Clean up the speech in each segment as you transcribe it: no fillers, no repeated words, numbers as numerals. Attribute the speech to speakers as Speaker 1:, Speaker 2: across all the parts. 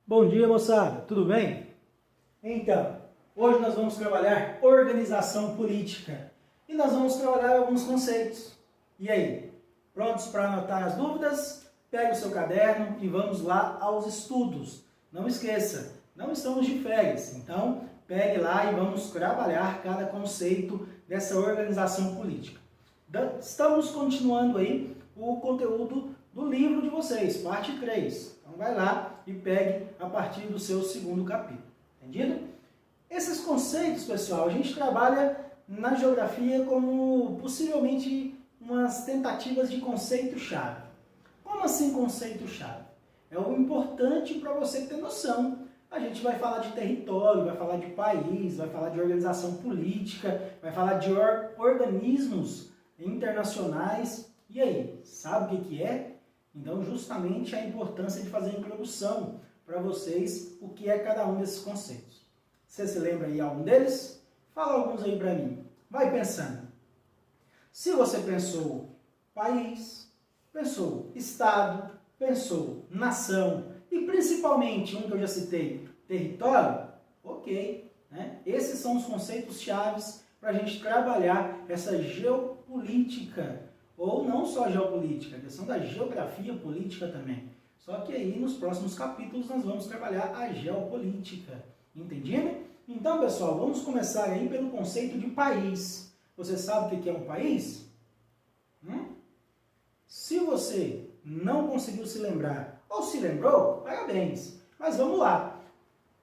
Speaker 1: Bom dia, moçada, tudo bem? Então, hoje nós vamos trabalhar organização política e nós vamos trabalhar alguns conceitos. E aí, prontos para anotar as dúvidas? Pega o seu caderno e vamos lá aos estudos. Não esqueça, não estamos de férias, então pegue lá e vamos trabalhar cada conceito dessa organização política. Estamos continuando aí o conteúdo do livro de vocês, parte 3. Então vai lá e pegue a partir do seu segundo capítulo. Entendido? Esses conceitos, pessoal, a gente trabalha na geografia como possivelmente umas tentativas de conceito-chave. Como assim conceito-chave? É o importante para você ter noção. A gente vai falar de território, vai falar de país, vai falar de organização política, vai falar de organismos internacionais. E aí, sabe o que é? Então, justamente a importância de fazer a introdução para vocês, o que é cada um desses conceitos. Você se lembra aí algum deles? Fala alguns aí para mim. Vai pensando. Se você pensou país, pensou estado, pensou nação e principalmente um que eu já citei, território, ok. Né? Esses são os conceitos chaves para a gente trabalhar essa geopolítica. Ou não só geopolítica, a questão da geografia política também. Só que aí nos próximos capítulos nós vamos trabalhar a geopolítica. Entendido? Então, pessoal, vamos começar aí pelo conceito de país. Você sabe o que é um país? Se você não conseguiu se lembrar ou se lembrou, parabéns. Mas vamos lá.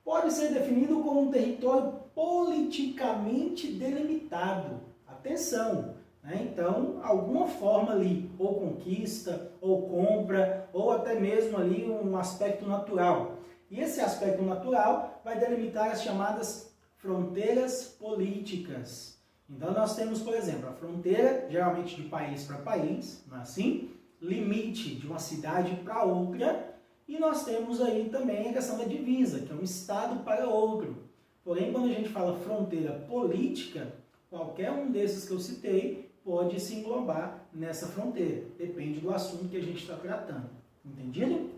Speaker 1: Pode ser definido como um território politicamente delimitado. Atenção! Então, alguma forma ali, ou conquista, ou compra, ou até mesmo ali um aspecto natural. E esse aspecto natural vai delimitar as chamadas fronteiras políticas. Então, nós temos, por exemplo, a fronteira, geralmente de país para país, não é assim? Limite de uma cidade para outra. E nós temos aí também a questão da divisa, que é um estado para outro. Porém, quando a gente fala fronteira política, qualquer um desses que eu citei pode se englobar nessa fronteira. Depende do assunto que a gente está tratando. Entendido?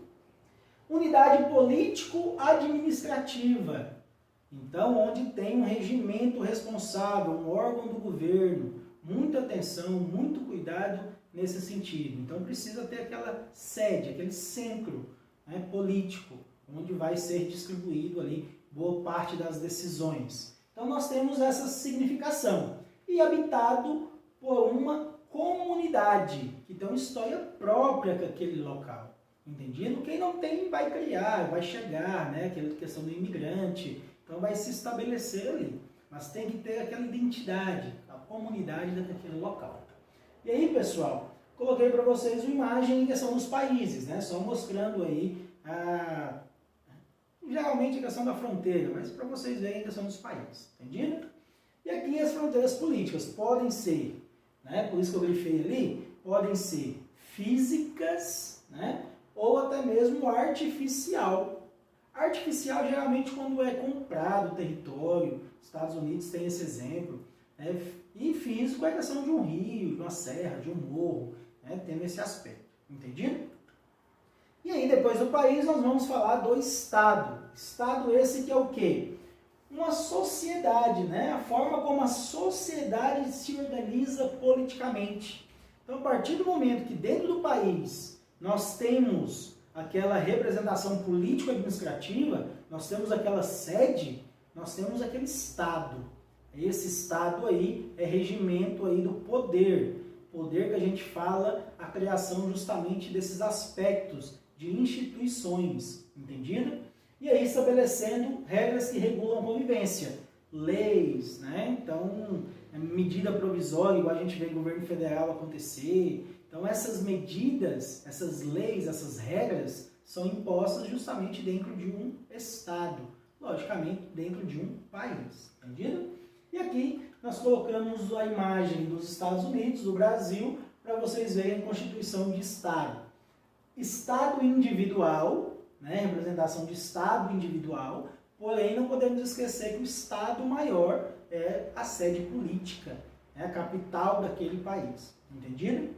Speaker 1: Unidade político-administrativa. Então, onde tem um regimento responsável, um órgão do governo. Muita atenção, muito cuidado nesse sentido. Então, precisa ter aquela sede, aquele centro, né, político, onde vai ser distribuído ali boa parte das decisões. Então, nós temos essa significação. E habitado por uma comunidade que tem uma história própria com aquele local. Entendido? Quem não tem vai criar, vai chegar, né? Aquela questão do imigrante. Então vai se estabelecer ali. Mas tem que ter aquela identidade, a comunidade daquele local. E aí, pessoal, coloquei para vocês uma imagem em questão dos países, né? Só mostrando aí geralmente a questão da fronteira, mas para vocês verem a questão dos países. Entendido? E aqui as fronteiras políticas podem ser, né, por isso que eu grifei ali, podem ser físicas, né, ou até mesmo artificial. Artificial geralmente quando é comprado o território, Estados Unidos tem esse exemplo, né, e físico é a questão de um rio, de uma serra, de um morro, né, tendo esse aspecto. Entendido? E aí depois do país nós vamos falar do estado. Estado esse que é o quê? Uma sociedade, né? A forma como a sociedade se organiza politicamente. Então, a partir do momento que dentro do país nós temos aquela representação político-administrativa, nós temos aquela sede, nós temos aquele Estado. Esse Estado aí é regimento aí do poder. Poder que a gente fala a criação justamente desses aspectos de instituições, entendido? E aí estabelecendo regras que regulam a convivência, leis, né? Então, medida provisória, igual a gente vê no governo federal acontecer. Então, essas medidas, essas leis, essas regras são impostas justamente dentro de um Estado, logicamente dentro de um país, entendido? E aqui nós colocamos a imagem dos Estados Unidos, do Brasil, para vocês verem a constituição de Estado. Estado individual, né, representação de Estado individual, porém não podemos esquecer que o Estado maior é a sede política, é a capital daquele país, entendido?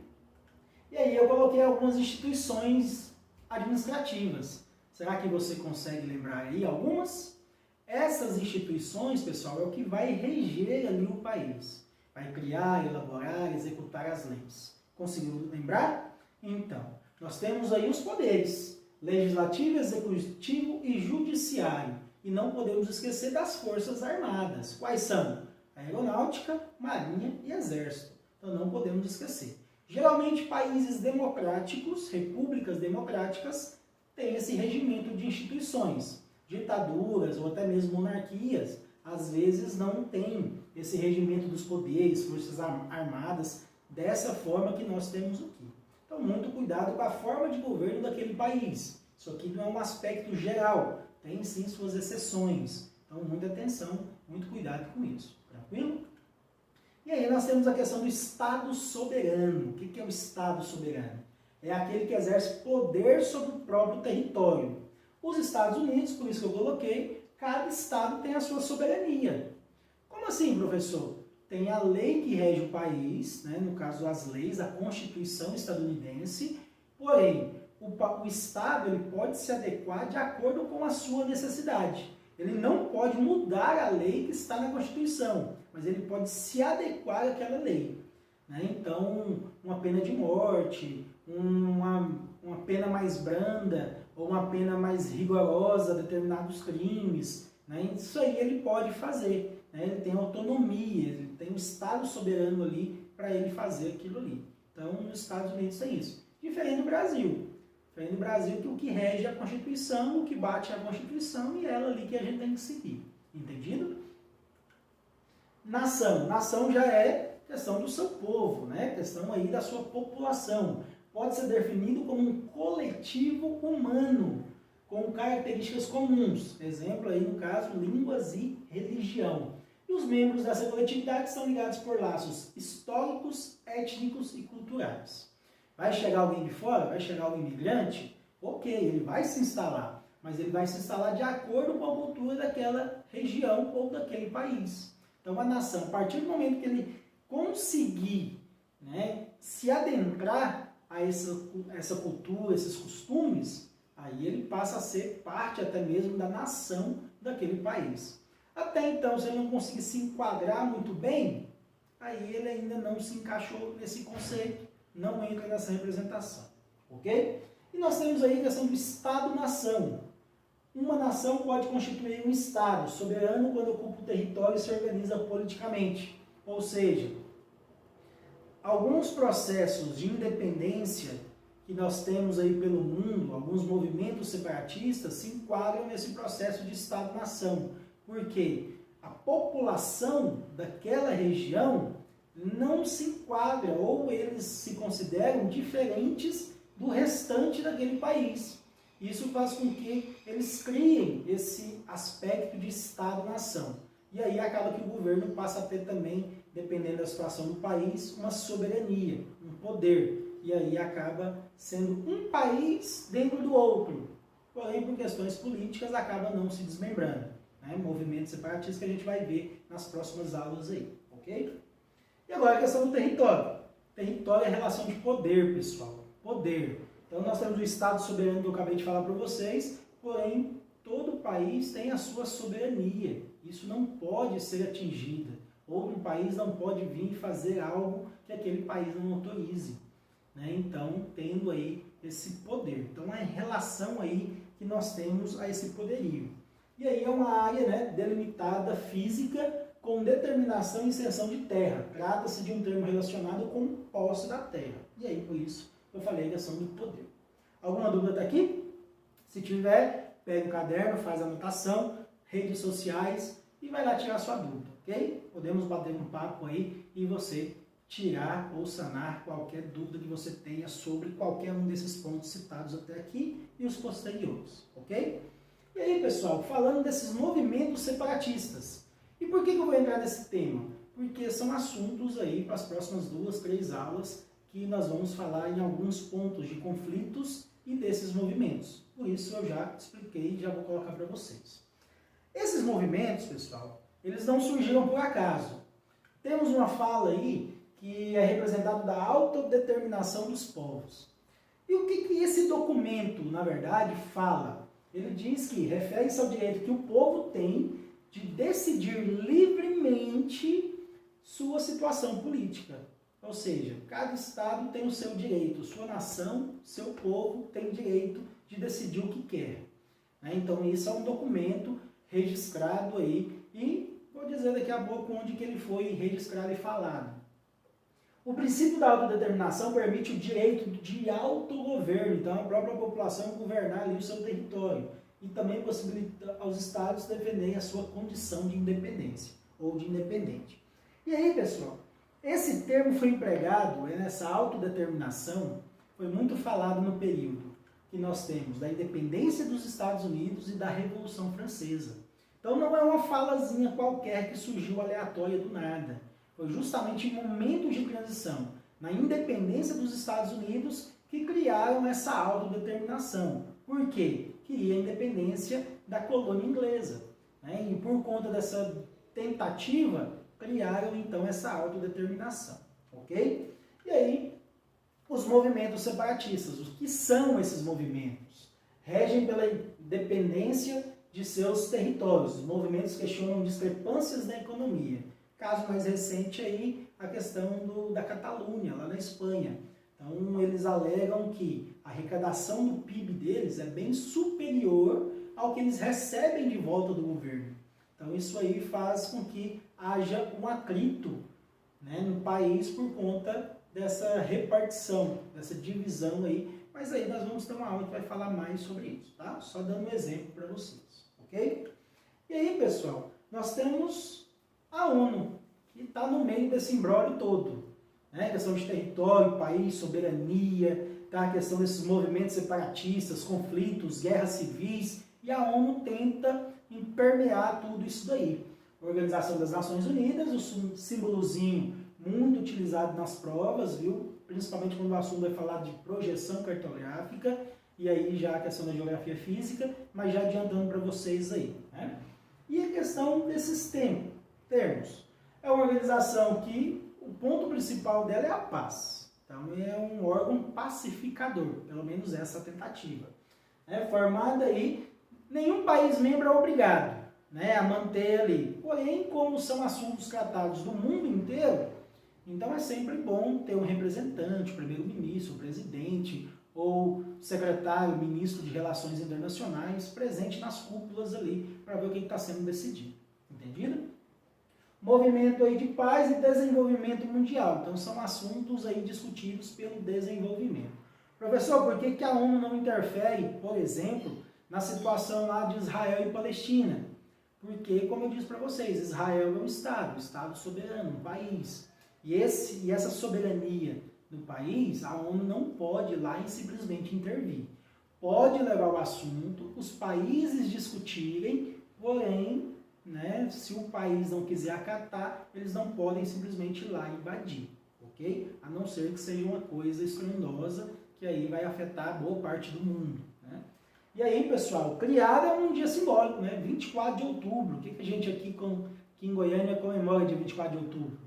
Speaker 1: E aí eu coloquei algumas instituições administrativas. Será que você consegue lembrar aí algumas? Essas instituições, pessoal, é o que vai reger ali o país. Vai criar, elaborar, executar as leis. Conseguiu lembrar? Então, nós temos aí os poderes: legislativo, executivo e judiciário. E não podemos esquecer das forças armadas. Quais são? Aeronáutica, marinha e exército. Então não podemos esquecer. Geralmente países democráticos, repúblicas democráticas, têm esse regimento de instituições. Ditaduras ou até mesmo monarquias, às vezes não têm esse regimento dos poderes, forças armadas, dessa forma que nós temos aqui. Então muito cuidado com a forma de governo daquele país. Isso aqui não é um aspecto geral, tem sim suas exceções. Então muita atenção, muito cuidado com isso. Tranquilo? E aí nós temos a questão do Estado soberano. O que é o Estado soberano? É aquele que exerce poder sobre o próprio território. Os Estados Unidos, por isso que eu coloquei, cada estado tem a sua soberania. Como assim, professor? Tem a lei que rege o país, né? No caso as leis, a Constituição estadunidense, porém, o Estado ele pode se adequar de acordo com a sua necessidade. Ele não pode mudar a lei que está na Constituição, mas ele pode se adequar àquela lei. Né? Então, uma pena de morte, uma pena mais branda ou uma pena mais rigorosa a determinados crimes, né? Isso aí ele pode fazer. Né? Ele tem autonomia, ele tem um Estado soberano ali para ele fazer aquilo ali. Então, nos Estados Unidos tem isso. Diferente do Brasil. Diferente do Brasil, que o que rege é a Constituição, o que bate é a Constituição e é ela ali que a gente tem que seguir. Entendido? Nação. Nação já é questão do seu povo, né? Questão aí da sua população. Pode ser definido como um coletivo humano, com características comuns. Exemplo aí, no caso, línguas e religião. E os membros dessa coletividade são ligados por laços históricos, étnicos e culturais. Vai chegar alguém de fora? Vai chegar algum imigrante? Ok, ele vai se instalar, mas ele vai se instalar de acordo com a cultura daquela região ou daquele país. Então, a nação, a partir do momento que ele conseguir, né, se adentrar a essa cultura, esses costumes, aí ele passa a ser parte até mesmo da nação daquele país. Até então, se ele não conseguir se enquadrar muito bem, aí ele ainda não se encaixou nesse conceito, não entra nessa representação, ok? E nós temos aí a questão do Estado-nação. Uma nação pode constituir um Estado soberano quando ocupa o território e se organiza politicamente. Ou seja, alguns processos de independência que nós temos aí pelo mundo, alguns movimentos separatistas se enquadram nesse processo de Estado-nação. Porque a população daquela região não se enquadra ou eles se consideram diferentes do restante daquele país. Isso faz com que eles criem esse aspecto de Estado-nação. E aí acaba que o governo passa a ter também, dependendo da situação do país, uma soberania, um poder. E aí acaba sendo um país dentro do outro. Porém, por questões políticas, acaba não se desmembrando. Né? Movimentos separatistas que a gente vai ver nas próximas aulas aí. Ok? E agora a questão do território. Território é relação de poder, pessoal. Poder. Então nós temos o Estado soberano que eu acabei de falar para vocês, porém todo país tem a sua soberania. Isso não pode ser atingido. Outro país não pode vir fazer algo que aquele país não autorize. Né? Então, tendo aí esse poder. Então, é a relação aí que nós temos a esse poderio. E aí é uma área, né, delimitada física com determinação e extensão de terra. Trata-se de um termo relacionado com posse da terra. E aí, por isso, eu falei a questão do poder. Alguma dúvida até aqui? Se tiver, pega o caderno, faz a anotação, redes sociais e vai lá tirar sua dúvida, ok? Podemos bater um papo aí e você tirar ou sanar qualquer dúvida que você tenha sobre qualquer um desses pontos citados até aqui e os posteriores, ok? E aí, pessoal, falando desses movimentos separatistas, e por que eu vou entrar nesse tema? Porque são assuntos aí para as próximas 2, 3 aulas que nós vamos falar em alguns pontos de conflitos e desses movimentos. Por isso eu já expliquei e já vou colocar para vocês. Esses movimentos, pessoal, eles não surgiram por acaso. Temos uma fala aí que é representado da autodeterminação dos povos. E o que esse documento, na verdade, fala? Ele diz que refere-se ao direito que o povo tem de decidir livremente sua situação política. Ou seja, cada estado tem o seu direito, sua nação, seu povo tem direito de decidir o que quer. Então isso é um documento registrado aí e vou dizer daqui a pouco onde que ele foi registrado e falado. O princípio da autodeterminação permite o direito de autogoverno, então a própria população governar ali o seu território e também possibilita aos estados defenderem a sua condição de independência ou de independente. E aí, pessoal, esse termo foi empregado nessa autodeterminação, foi muito falado no período que nós temos da independência dos Estados Unidos e da Revolução Francesa. Então não é uma falazinha qualquer que surgiu aleatória do nada. Foi justamente em momentos de transição, na independência dos Estados Unidos, que criaram essa autodeterminação. Por quê? Queria a independência da colônia inglesa. E por conta dessa tentativa, criaram então essa autodeterminação. Ok? E aí, os movimentos separatistas. O que são esses movimentos? Regem pela independência de seus territórios. Os movimentos questionam discrepâncias na economia. Caso mais recente aí, a questão da Catalunha, lá na Espanha. Então, eles alegam que a arrecadação do PIB deles é bem superior ao que eles recebem de volta do governo. Então, isso aí faz com que haja um atrito, no país por conta dessa repartição, dessa divisão aí. Mas aí nós vamos ter uma aula que vai falar mais sobre isso, tá? Só dando um exemplo para vocês, ok? E aí, pessoal, nós temos a ONU, que está no meio desse imbróglio todo. Questão de território, país, soberania, tá? A questão desses movimentos separatistas, conflitos, guerras civis, e a ONU tenta impermear tudo isso daí. A Organização das Nações Unidas, o símbolozinho muito utilizado nas provas, viu? Principalmente quando o assunto vai falar de projeção cartográfica, e aí já a questão da geografia física, mas já adiantando para vocês aí. E a questão desses termos. É uma organização que o ponto principal dela é a paz. Então é um órgão pacificador, pelo menos essa tentativa. Formada aí, nenhum país membro é obrigado a manter ali. Porém, como são assuntos tratados do mundo inteiro, então é sempre bom ter um representante, o primeiro-ministro, o presidente, ou secretário, ministro de Relações Internacionais, presente nas cúpulas ali, para ver o que está sendo decidido. Entendido? Movimento aí de paz e desenvolvimento mundial. Então são assuntos aí discutidos pelo desenvolvimento. Professor, por que a ONU não interfere, por exemplo, na situação lá de Israel e Palestina? Porque, como eu disse para vocês, Israel é um Estado soberano, um país. E essa soberania do país, a ONU não pode ir lá e simplesmente intervir. Pode levar o assunto, os países discutirem, porém, se o país não quiser acatar, eles não podem simplesmente ir lá e invadir, ok? A não ser que seja uma coisa estrondosa, que aí vai afetar boa parte do mundo. E aí, pessoal, criada é um dia simbólico, 24 de outubro. O que a gente aqui em Goiânia comemora dia 24 de outubro,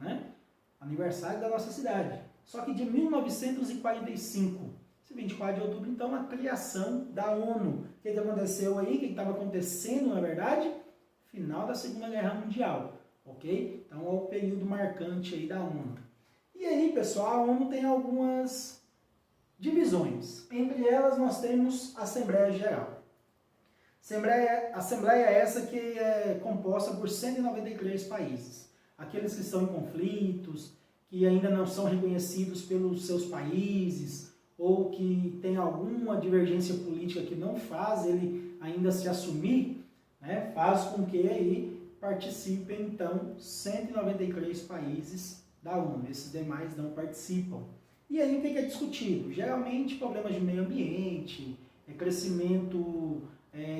Speaker 1: Aniversário da nossa cidade. Só que de 1945, esse 24 de outubro, então, a criação da ONU. O que aconteceu aí? O que estava acontecendo, na verdade? Final da Segunda Guerra Mundial, ok? Então, é o período marcante aí da ONU. E aí, pessoal, a ONU tem algumas divisões. Entre elas, nós temos a Assembleia Geral. Assembleia essa que é composta por 193 países. Aqueles que estão em conflitos, que ainda não são reconhecidos pelos seus países, ou que tem alguma divergência política que não faz ele ainda se assumir, faz com que aí participem, então, 193 países da ONU. Esses demais não participam. E aí o que é discutido? Geralmente problemas de meio ambiente, crescimento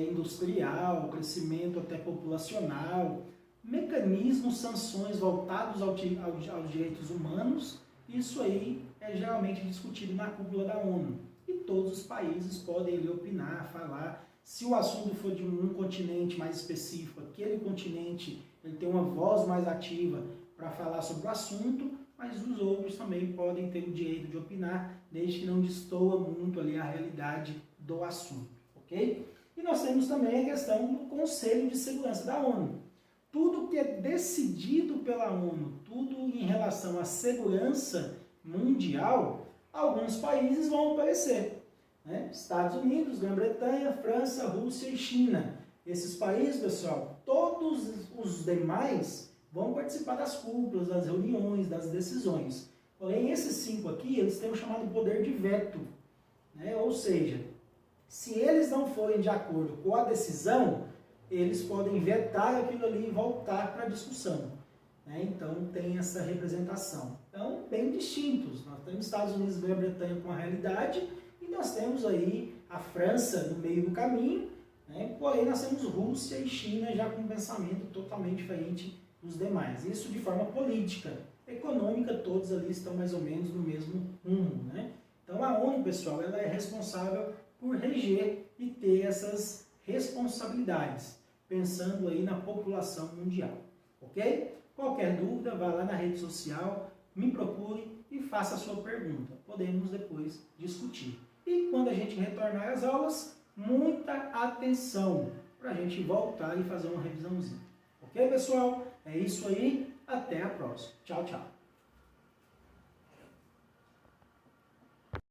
Speaker 1: industrial, crescimento até populacional, mecanismos, sanções voltados aos direitos humanos. Isso aí é geralmente discutido na cúpula da ONU. E todos os países podem ali opinar, falar. Se o assunto for de um continente mais específico, aquele continente ele tem uma voz mais ativa para falar sobre o assunto, mas os outros também podem ter o direito de opinar, desde que não destoa muito ali a realidade do assunto, ok? E nós temos também a questão do Conselho de Segurança da ONU. Tudo que é decidido pela ONU, tudo em relação à segurança mundial, alguns países vão aparecer, né? Estados Unidos, Grã-Bretanha, França, Rússia e China. Esses países, pessoal, todos os demais vão participar das cúpulas, das reuniões, das decisões. Porém, esses 5 aqui, eles têm o chamado poder de veto, né? Ou seja, se eles não forem de acordo com a decisão, eles podem vetar aquilo ali e voltar para a discussão, né? Então, tem essa representação. Então, bem distintos. Nós temos Estados Unidos e Grã-Bretanha com a realidade e nós temos aí a França no meio do caminho, né? Porém, nós temos Rússia e China já com um pensamento totalmente diferente dos demais. Isso de forma política. Econômica, todos ali estão mais ou menos no mesmo rumo, né? Então, a ONU, pessoal, ela é responsável por reger e ter essas responsabilidades, pensando aí na população mundial, ok? Qualquer dúvida, vá lá na rede social, me procure e faça a sua pergunta. Podemos depois discutir. E quando a gente retornar às aulas, muita atenção para a gente voltar e fazer uma revisãozinha. Ok, pessoal? É isso aí. Até a próxima. Tchau, tchau.